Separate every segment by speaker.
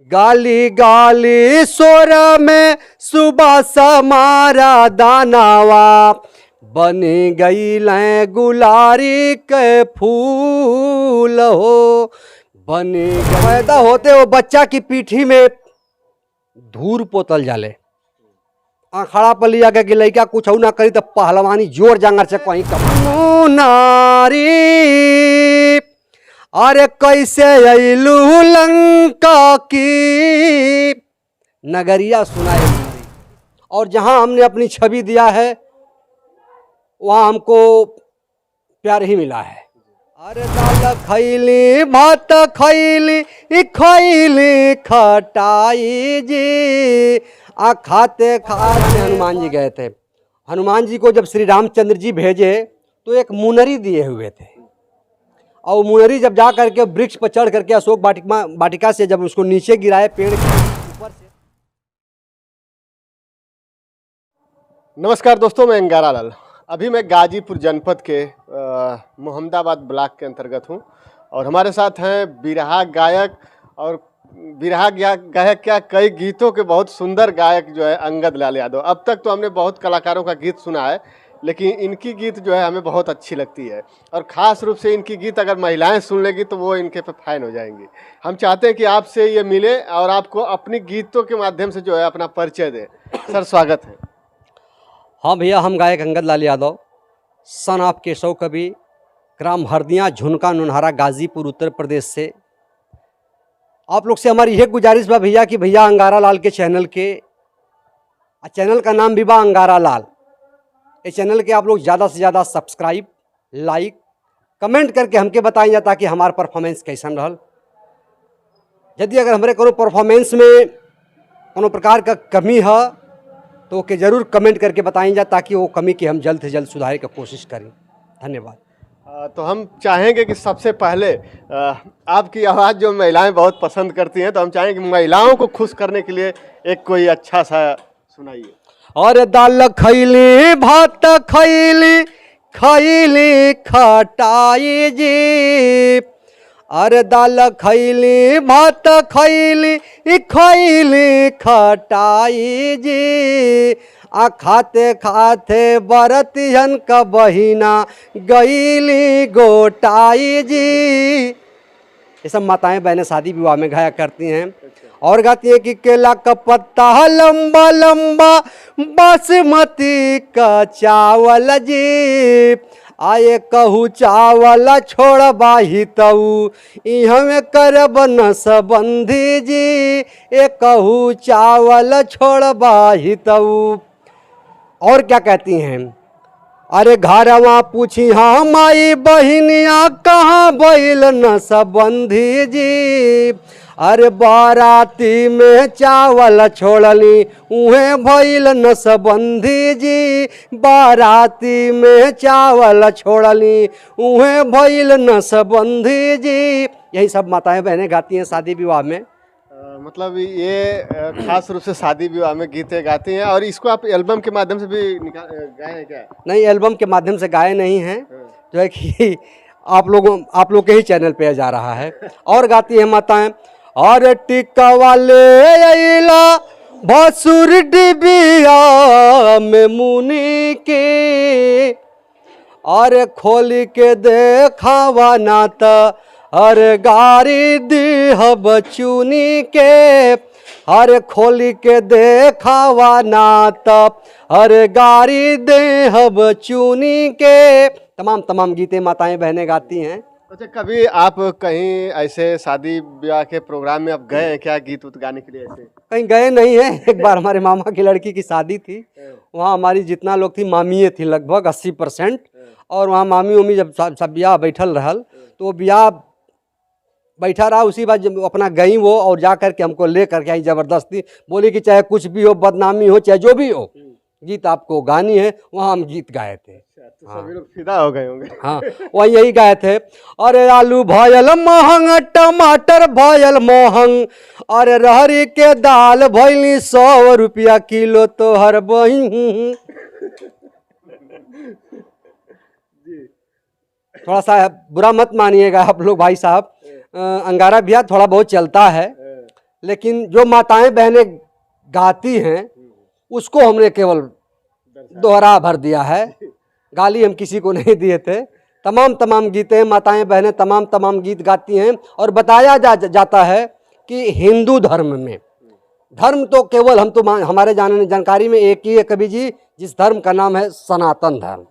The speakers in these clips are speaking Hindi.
Speaker 1: गाली गाली सोर में सुबह समारा दानावा बनी गई गुलारी के फूल हो। बनी पैदा होते वो बच्चा की पीठी में धूर पोतल जाले, आखड़ा पर लिया गया कि लड़का कुछ ना करी तो पहलवानी जोर जांगर से कहीं कम नारी। अरे कैसे अइलू लंका की नगरिया सुनाए, और जहां हमने अपनी छवि दिया है वहां हमको प्यार ही मिला है। अरे दाल खैली भात खैली खैली खटाई जी, खाते खाते हनुमान जी गए थे। हनुमान जी को जब श्री रामचंद्र जी भेजे तो एक मुनरी दिए हुए थे, और मुनरी जब जा करके वृक्ष पर चढ़ करके अशोक वाटिका से जब उसको नीचे गिराए पेड़ के ऊपर से।
Speaker 2: नमस्कार दोस्तों, मैं अंगारा लाल। अभी मैं गाजीपुर जनपद के मोहम्मदाबाद ब्लॉक के अंतर्गत हूं, और हमारे साथ हैं बिरहा गायक, और बिरहा गायक क्या कई गीतों के बहुत सुंदर गायक जो है अंगद लाल यादव। अब तक तो हमने बहुत कलाकारों का गीत सुना है, लेकिन इनकी गीत जो है हमें बहुत अच्छी लगती है, और ख़ास रूप से इनकी गीत अगर महिलाएं सुन लेंगी तो वो इनके पे फैन हो जाएंगी। हम चाहते हैं कि आपसे ये मिले और आपको अपनी गीतों के माध्यम से जो है अपना परिचय दें। सर, स्वागत है।
Speaker 1: हाँ भैया, हम गायक अंगद लाल यादव, सन ऑफ केशव कवि, ग्राम हरदिया, झुनका, नुनहारा, गाजीपुर, उत्तर प्रदेश से। आप लोग से हमारी यह गुजारिश बा भैया कि भैया अंगारा लाल के चैनल का नाम भी बा अंगारा लाल। इस चैनल के आप लोग ज़्यादा से ज़्यादा सब्सक्राइब, लाइक, कमेंट करके हमके बताइए ताकि हमारा परफॉर्मेंस कैसन रहल। यदि अगर हमारे कोनो परफॉर्मेंस में कोनो प्रकार का कमी है तो ओके ज़रूर कमेंट करके बताई जाए ताकि वो कमी की हम जल्द से जल्द सुधारने की कोशिश करें। धन्यवाद।
Speaker 2: तो हम चाहेंगे कि सबसे पहले आपकी आवाज़ जो महिलाएं बहुत पसंद करती हैं, तो हम चाहेंगे कि महिलाओं को खुश करने के लिए एक कोई अच्छा सा सुनाइए।
Speaker 1: और दाल खैली भात खैली खैली खटाई जी, अरे दाल खैली भात खैली खैली खटाई जी, खाते खाते बरतियन का बहिना गईली गोटाई जी। ये सब माताएं बहनें शादी विवाह में गाया करती हैं, और गाती है कि केला का पत्ता लंबा लंबा बासमती का चावल जी, आए कहू चावल छोड़ बाही तऊ इहमें करब न सबंधी जी, ए कहू चावल छोड़ बाही तऊ। और क्या कहती हैं, अरे घरवा पूछी हाँ माई बहिनिया कहाँ बैल न सबंधी जी, अरे बाराती में चावल छोड़ली उहे भइल न सबंधी जी, बाराती में चावल छोड़ली उहे भइल न सबंधी जी। यही सब माताएं बहनें गाती हैं शादी विवाह में।
Speaker 2: मतलब ये खास रूप से शादी विवाह में गीतें गाती हैं। और इसको आप एल्बम के माध्यम से भी गाए हैं क्या?
Speaker 1: नहीं, एल्बम के माध्यम से गाए नहीं हैं, जो है कि आप लोग के ही चैनल पे जा रहा है। और गाती हैं माताएं, और टिक्का वाले अइला भसुर डिबिया में मुनि के, और खोल के देखावा नाता अरे गारी दीहब चुनी के, अरे खोली के देखावा नाता अरे गारी देहब चुनी के। तमाम गीतें माताएं बहनें गाती हैं।
Speaker 2: अच्छा, कभी आप कहीं ऐसे शादी ब्याह के प्रोग्राम में आप गए हैं क्या गीत उत गाने के लिए? ऐसे
Speaker 1: कहीं गए नहीं हैं। एक बार हमारे मामा की लड़की की शादी थी, वहाँ हमारी जितना लोग थी मामिए थी लगभग 80%, और वहाँ मामी उमी जब सब ब्याह बैठल रहल तो वो ब्याह बैठा रहा, उसी बात जब अपना गई वो, और जा कर के हमको ले करके आई ज़बरदस्ती, बोली कि चाहे कुछ भी हो, बदनामी हो चाहे जो भी हो, गीत आपको गानी है। वहाँ हम गीत गाए थे।
Speaker 2: तो सभी लोग फिदा हो गए होंगे।
Speaker 1: हाँ, वही यही गाए थे। अरे आलू भयल महंग, टमाटर भयल महंग, अरे रहरी के दाल भैली 100 रुपया किलो तो हर बहिन। थोड़ा सा बुरा मत मानिएगा आप लोग भाई साहब, अंगारा भैया थोड़ा बहुत चलता है, लेकिन जो माताएं बहनें गाती हैं उसको हमने केवल दोहरा भर दिया है, गाली हम किसी को नहीं दिए थे। तमाम गीतें माताएं बहनें तमाम गीत गाती हैं और बताया जाता है कि हिंदू धर्म में, धर्म तो केवल हम तो हमारे जानकारी में एक ही है कवि जी, जिस धर्म का नाम है सनातन धर्म।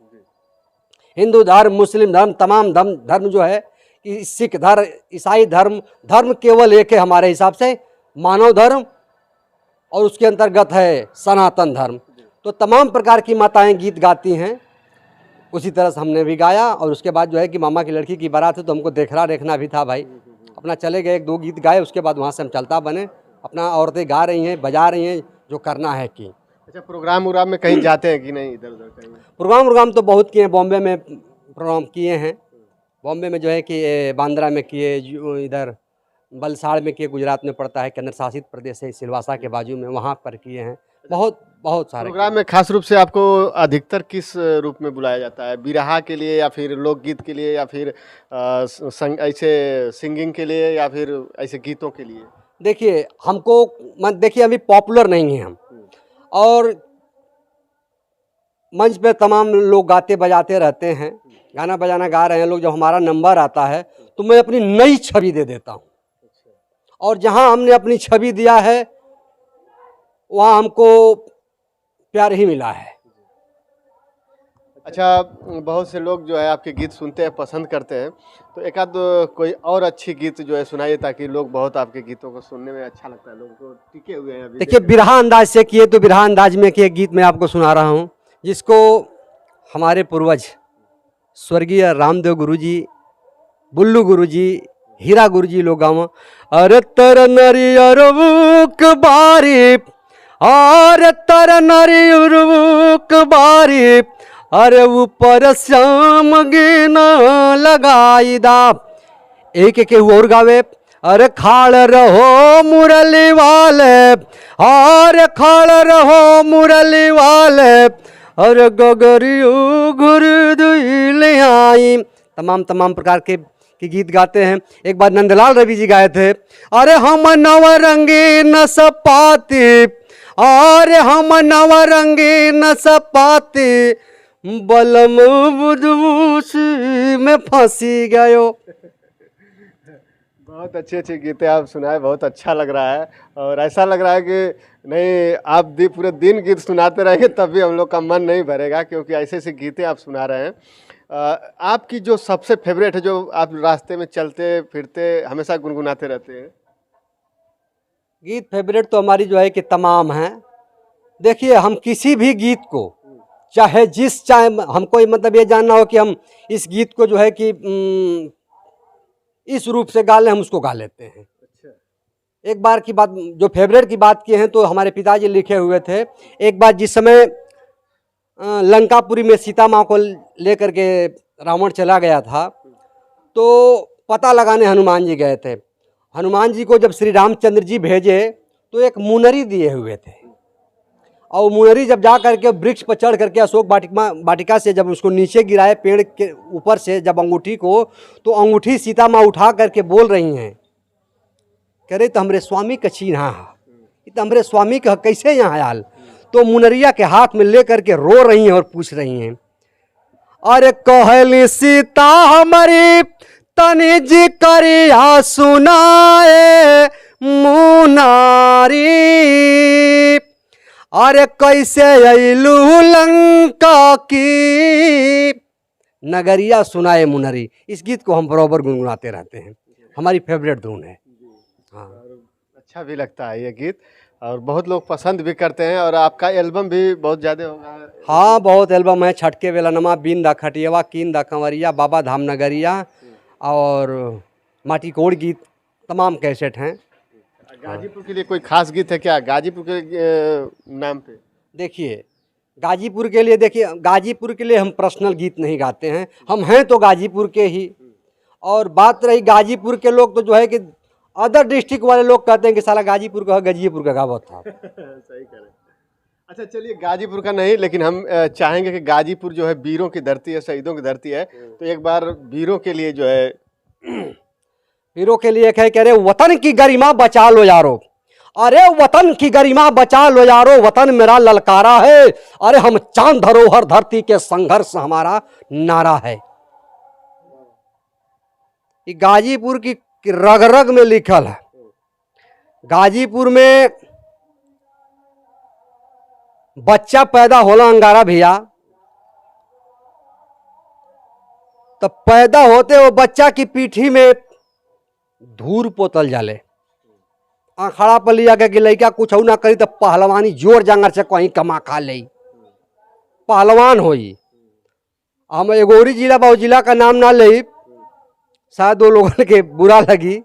Speaker 1: हिंदू धर्म, मुस्लिम धर्म, तमाम धर्म जो है, सिख धर्म, ईसाई धर्म केवल एक है हमारे हिसाब से, मानव धर्म, और उसके अंतर्गत है सनातन धर्म। तो तमाम प्रकार की माताएं गीत गाती हैं, उसी तरह से हमने भी गाया। और उसके बाद जो है कि मामा की लड़की की बारात है तो हमको देखना भी था भाई, अपना चले गए, 1-2 गीत गाए, उसके बाद वहाँ से हम चलता बने, अपना औरतें गा रही हैं, बजा रही हैं, जो करना है कि।
Speaker 2: अच्छा, प्रोग्राम में कहीं जाते हैं कि नहीं, इधर उधर कहीं?
Speaker 1: प्रोग्राम तो बहुत किए हैं, बॉम्बे में प्रोग्राम किए हैं, बॉम्बे में जो है कि बांद्रा में किए, इधर वलसाड़ में किए, गुजरात में पड़ता है, केंद्र शासित प्रदेश है सिलवासा के बाजू में, वहाँ पर किए हैं, बहुत सारे
Speaker 2: प्रोग्राम में। खास रूप से आपको अधिकतर किस रूप में बुलाया जाता है? बिरहा के लिए, या फिर लोकगीत के लिए, या फिर ऐसे सिंगिंग के लिए, या फिर ऐसे गीतों के लिए?
Speaker 1: देखिए देखिए अभी पॉपुलर नहीं है हम, और मंच पे तमाम लोग गाते बजाते रहते हैं, गाना बजाना गा रहे हैं लोग। जब हमारा नंबर आता है तो मैं अपनी नई छवि दे देता हूँ, और जहाँ हमने अपनी छवि दिया है वहाँ हमको प्यार ही मिला है।
Speaker 2: अच्छा, बहुत से लोग जो है आपके गीत सुनते हैं, पसंद करते हैं, तो एक आध कोई और अच्छी गीत जो है सुनाइए, ताकि लोग बहुत आपके गीतों को सुनने में अच्छा लगता है, लोगों को टिके हुए हैं अभी।
Speaker 1: देखिए बिरहा अंदाज से किए तो बिरहा अंदाज में कि एक गीत मैं आपको सुना रहा हूँ, जिसको हमारे पूर्वज स्वर्गीय रामदेव गुरुजी, बुल्लू गुरुजी, हीरा गुरुजी लोग गाँव, अरे तर नरियरुक बारी, अरे तर नरियरुक बारी, अरे ऊपर श्याम गिना लगाई दा। एक और गावे, अरे खाड़ रहो मुरली वाले, अरे खाड़ रहो मुरली वाले, अरे गगरियो घुर दुई आई। तमाम प्रकार के गीत गाते हैं। एक बार नंदलाल रवि जी गाए थे, अरे हम नवरंगी न सपाती, अरे हम नवरंगी न सपाती, बलम बुदूसी में फंसी गयो।
Speaker 2: बहुत अच्छे गीतें आप सुनाए, बहुत अच्छा लग रहा है, और ऐसा लग रहा है कि नहीं, आप पूरे दिन गीत सुनाते रहेंगे तब भी हम लोग का मन नहीं भरेगा, क्योंकि ऐसे गीतें आप सुना रहे हैं। आपकी जो सबसे फेवरेट है, जो आप रास्ते में चलते फिरते हमेशा गुनगुनाते रहते हैं?
Speaker 1: गीत फेवरेट तो हमारी जो है कि तमाम हैं। देखिए हम किसी भी गीत को चाहे हमको मतलब ये जानना हो कि हम इस गीत को जो है कि इस रूप से गा लें, हम उसको गा लेते हैं।
Speaker 2: अच्छा।
Speaker 1: एक बार की बात, जो फेवरेट की बात की है, तो हमारे पिताजी लिखे हुए थे, एक बार जिस समय लंकापुरी में सीता माँ को लेकर के रावण चला गया था, तो पता लगाने हनुमान जी गए थे। हनुमान जी को जब श्री रामचंद्र जी भेजे तो एक मुनरी दिए हुए थे, और मुनरी जब जा करके वृक्ष पर चढ़ करके अशोक वाटिका से जब उसको नीचे गिराए पेड़ के ऊपर से जब अंगूठी को, तो अंगूठी सीता माँ उठा करके बोल रही हैं, कह रहे तो हमरे स्वामी का चिन्हा है, तो हमरे स्वामी का कैसे यहाँ आयल। तो मुनरिया के हाथ में ले करके रो रही हैं और पूछ रही हैं, अरे कहली सीता हमारी तनि जी करिया सुनाए मुनारी, अरे कैसे अइलू लंका की नगरिया सुनाए मुनरी। इस गीत को हम बराबर गुनगुनाते रहते हैं, हमारी फेवरेट धुन है। हाँ,
Speaker 2: अच्छा भी लगता है ये गीत, और बहुत लोग पसंद भी करते हैं, और आपका एल्बम भी बहुत ज़्यादा होगा।
Speaker 1: हाँ, बहुत एल्बम है। छटके वेला नमा, बीन दा खटियावा, कीन दा कंवरिया, बाबा धाम नगरिया, और माटी कोड़ गीत, तमाम कैसेट हैं।
Speaker 2: गाजीपुर के लिए कोई खास गीत है क्या, गाजीपुर के नाम पे?
Speaker 1: देखिए गाजीपुर के लिए हम पर्सनल गीत नहीं गाते हैं, हम हैं तो गाजीपुर के ही। और बात रही गाजीपुर के लोग, तो जो है कि अदर डिस्ट्रिक्ट वाले लोग कहते हैं कि साला गाजीपुर का गाजीपुर का गावत था।
Speaker 2: सही कह रहे हैं। अच्छा चलिए, गाजीपुर का नहीं, लेकिन हम चाहेंगे कि गाजीपुर जो है वीरों की धरती है, शहीदों की धरती है, तो एक बार वीरों के लिए जो है,
Speaker 1: वीरों के लिए कह रहे वतन की गरिमा बचा लो यारो, अरे वतन की गरिमा बचा लो यारो, वतन मेरा ललकारा है। अरे हम चांद धरोहर धरती के संघर्ष हमारा नारा है। ये गाजीपुर की रग रग में लिखल है। गाजीपुर में बच्चा पैदा होला अंगारा भैया, तो पैदा होते वो बच्चा की पीठी में धूर पोतल जाले। आखड़ा पर लिया के कि लड़का कुछ ना करी तो पहलवानी जोर जांगर से कहीं कमा खा ले, पहलवान होई। हम एगोरी जिला बा, जिला का नाम ना ले, शायद वो लोगों के बुरा लगी,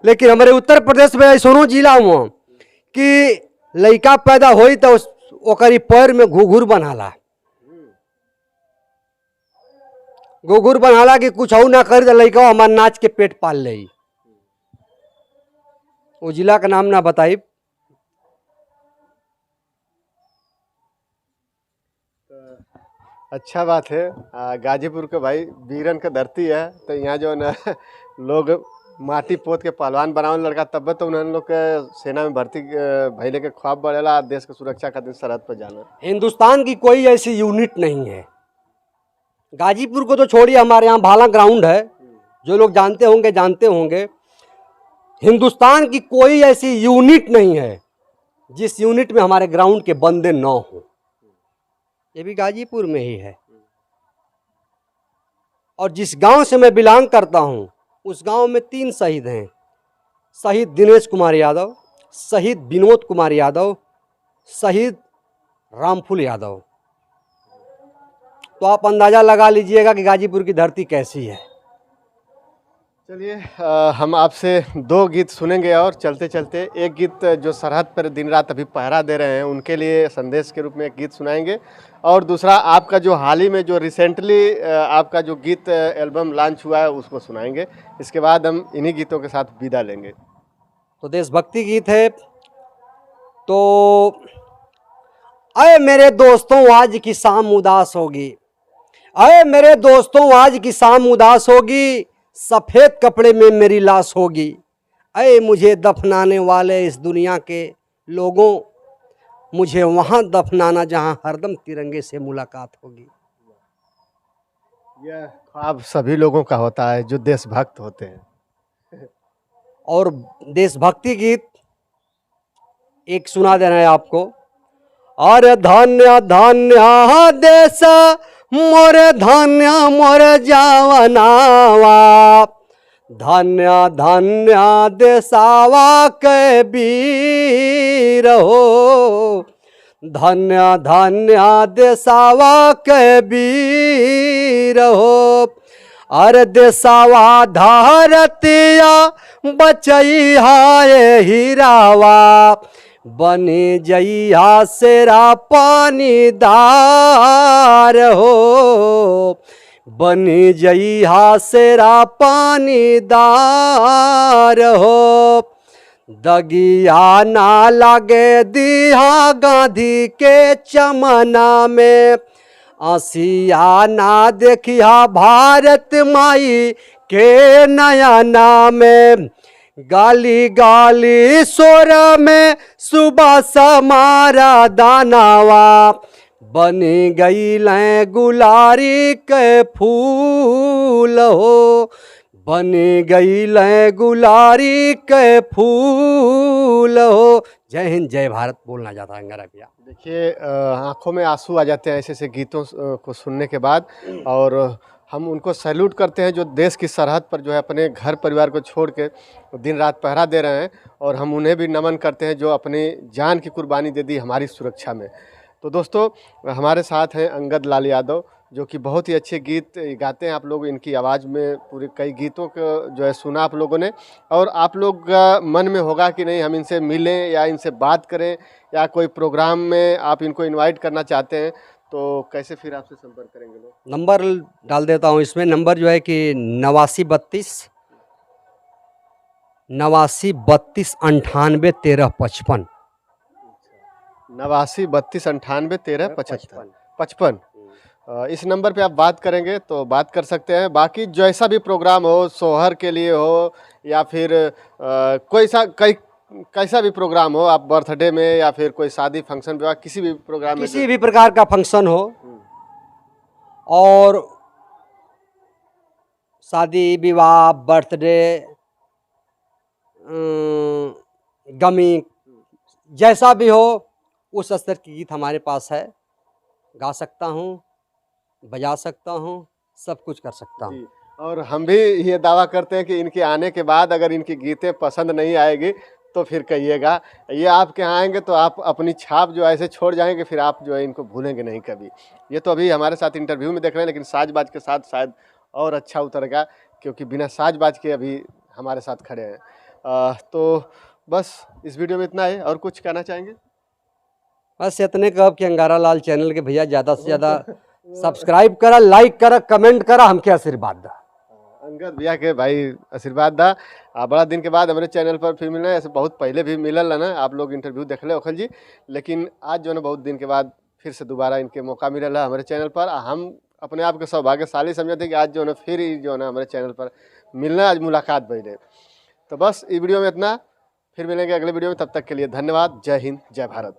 Speaker 1: लेकिन हमारे उत्तर प्रदेश में ऐसो जिला हुआ कि लड़का पैदा होई तो ओकरी पैर में घुघुर बनाला, घुघुर बनाला कि कुछ ना करी तो लड़का हमार नाच के पेट पाल ले। वो जिला का नाम ना बताई।
Speaker 2: अच्छा बात है। गाजीपुर के भाई वीरन का धरती है, तो यहाँ जो न लोग माटी पोत के पहलवान बनावे लड़का, तब तो उन्होंने लोग के सेना में भर्ती भइले के ख्वाब बढ़ेला, देश के सुरक्षा खातिर सरहद पर जाना।
Speaker 1: हिंदुस्तान की कोई ऐसी यूनिट नहीं है। गाजीपुर को तो छोड़िए, हमारे यहाँ भाला ग्राउंड है, जो लोग जानते होंगे। हिंदुस्तान की कोई ऐसी यूनिट नहीं है जिस यूनिट में हमारे ग्राउंड के बंदे न हो। ये भी गाजीपुर में ही है। और जिस गांव से मैं बिलोंग करता हूं, उस गांव में 3 शहीद हैं। शहीद दिनेश कुमार यादव, शहीद विनोद कुमार यादव, शहीद रामफूल यादव। तो आप अंदाजा लगा लीजिएगा कि गाजीपुर की धरती कैसी है।
Speaker 2: चलिए, हम आपसे 2 गीत सुनेंगे, और चलते चलते एक गीत जो सरहद पर दिन रात अभी पहरा दे रहे हैं उनके लिए संदेश के रूप में एक गीत सुनाएंगे, और दूसरा आपका जो हाल ही में जो रिसेंटली आपका जो गीत एल्बम लॉन्च हुआ है उसको सुनाएंगे। इसके बाद हम इन्हीं गीतों के साथ विदा लेंगे।
Speaker 1: तो देशभक्ति गीत है। तो अरे मेरे दोस्तों आज की शाम उदास होगी, अरे मेरे दोस्तों आज की शाम उदास होगी, सफ़ेद कपड़े में मेरी लाश होगी। अरे मुझे दफनाने वाले इस दुनिया के लोगों, मुझे वहाँ दफनाना जहाँ हरदम तिरंगे से मुलाकात होगी।
Speaker 2: यह ख्वाब सभी लोगों का होता है जो देशभक्त होते हैं।
Speaker 1: और देशभक्ति गीत एक सुना देना है आपको। अरे धन्य धन्य देश मोर धन्य मोर जावनावा, धन्य धन्य देसावा के वीर हो, धन्य धन्य देसावा के वीर हो। अरे देसावा धरतिया बचई हाय हीरावा, बने जइहा सेरा पानीदार हो, बने जइहा सेरा पानीदार हो। दगिया ना लगे दिहा गांधी के चमना में, आसिया ना देखिया भारत माई के नयना में। गाली गाली सोर में सुबह समारा दानावा, बनी गई लें गुलारी के फूल हो, बनी गई लें गुलारी के फूल हो। जय हिंद जय भारत बोलना चाहता है अंगारा भैया।
Speaker 2: देखिए, आंखों में आंसू आ जाते हैं ऐसे ऐसे गीतों को सुनने के बाद, और हम उनको सैल्यूट करते हैं जो देश की सरहद पर जो है अपने घर परिवार को छोड़ के दिन रात पहरा दे रहे हैं, और हम उन्हें भी नमन करते हैं जो अपनी जान की कुर्बानी दे दी हमारी सुरक्षा में। तो दोस्तों, हमारे साथ हैं अंगद लाल यादव, जो कि बहुत ही अच्छे गीत गाते हैं। आप लोग इनकी आवाज़ में पूरे कई गीतों को जो है सुना आप लोगों ने, और आप लोग का मन में होगा कि नहीं हम इनसे मिलें या इनसे बात करें, या कोई प्रोग्राम में आप इनको इनवाइट करना चाहते हैं, तो कैसे फिर आपसे संपर्क करेंगे लोग?
Speaker 1: नंबर डाल देता हूँ इसमें। नंबर जो है कि 8932 8932 98 13 55।
Speaker 2: 8932 98 13 55 55। इस नंबर पे आप बात करेंगे तो बात कर सकते हैं। बाकी जैसा भी प्रोग्राम हो, सोहर के लिए हो या फिर कोई सा कई कैसा भी प्रोग्राम हो, आप बर्थडे में या फिर कोई शादी फंक्शन विवाह किसी भी प्रोग्राम में
Speaker 1: किसी भी प्रकार का फंक्शन हो और शादी विवाह बर्थडे गमी जैसा भी हो उस स्तर की गीत हमारे पास है। गा सकता हूँ, बजा सकता हूँ, सब कुछ कर सकता हूँ।
Speaker 2: जी, और हम भी ये दावा करते हैं कि इनके आने के बाद अगर इनकी गीतें पसंद नहीं आएगी तो फिर कहिएगा। ये आपके यहाँ आएंगे तो आप अपनी छाप जो ऐसे छोड़ जाएंगे, फिर आप जो है इनको भूलेंगे नहीं कभी। ये तो अभी हमारे साथ इंटरव्यू में देख रहे हैं, लेकिन साज बाज के साथ शायद और अच्छा उतरेगा, क्योंकि बिना साज बाज के अभी हमारे साथ खड़े हैं। तो बस इस वीडियो में इतना है। और कुछ कहना चाहेंगे?
Speaker 1: बस इतने कब कि अंगारा लाल चैनल के भैया ज़्यादा से ज़्यादा सब्सक्राइब करा, लाइक करा, कमेंट करा, हमके आशीर्वाद दा।
Speaker 2: अंगद भैया के भाई आशीर्वाद दा। बड़ा दिन के बाद हमारे चैनल पर फिर मिलना है। ऐसे बहुत पहले भी मिलल है ना, आप लोग इंटरव्यू देख ले ओखल जी, लेकिन आज जो है बहुत दिन के बाद फिर से दोबारा इनके मौका मिलल है हमारे चैनल पर। हम अपने आप के सौभाग्यशाली समझते कि आज जो है फिर जो है हमारे चैनल पर मिलना, आज मुलाकात भइले। तो बस इस वीडियो में इतना, फिर मिलेंगे अगले वीडियो में। तब तक के लिए धन्यवाद। जय हिंद, जय भारत।